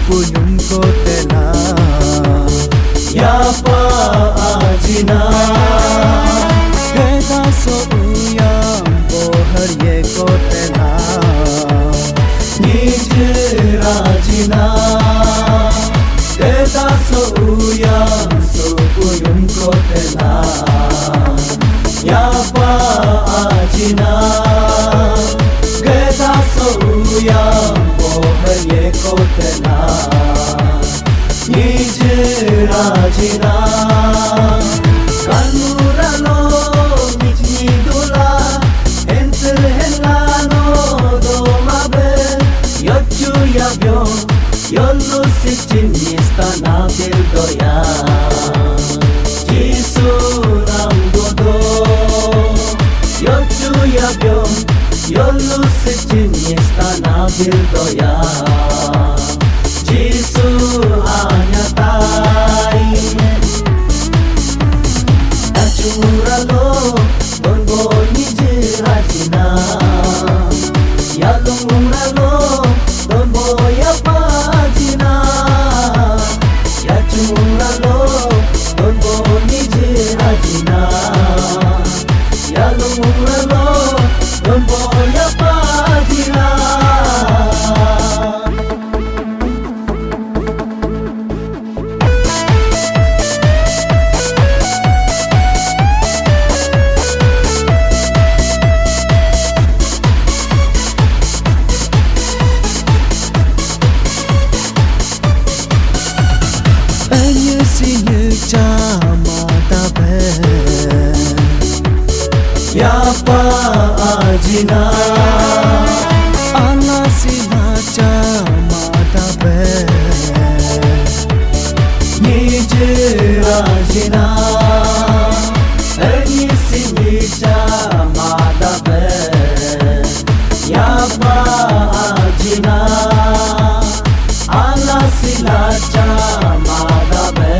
puyum ko tela ya pa ajina Keda so uyam bohar ye ko tela nij rajina keda so uyam so puyum ko tela ya pa ajina keda so uyam bohar ye ko tela nij rajina kanuralo nijni dula enter helano do mabe yochu yabyo yollu sichinis na doya jisu ramgodo yochu yabyo yollu sichinis na doya jisu anyatai Achuralo don boni jirajina Yalunguralo don boya pajina Yachuralo don boni jirajina Yalunguralo don boya pajina Sinyu chama tabe ya pa ajina ala sina chama tabe nij rajina ani sinyi chama tabe ya pa ajina ala sila chama tabe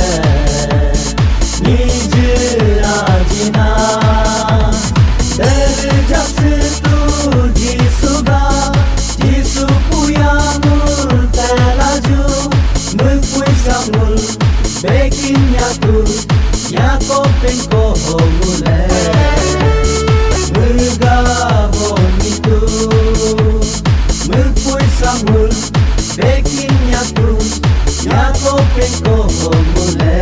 nij rajina derjase tu jisuga jisu puyamul telaju mupui samul bekin nyatu nyako pengko mule murga bonitu mupui samul bekin nyatu nyako pengko mule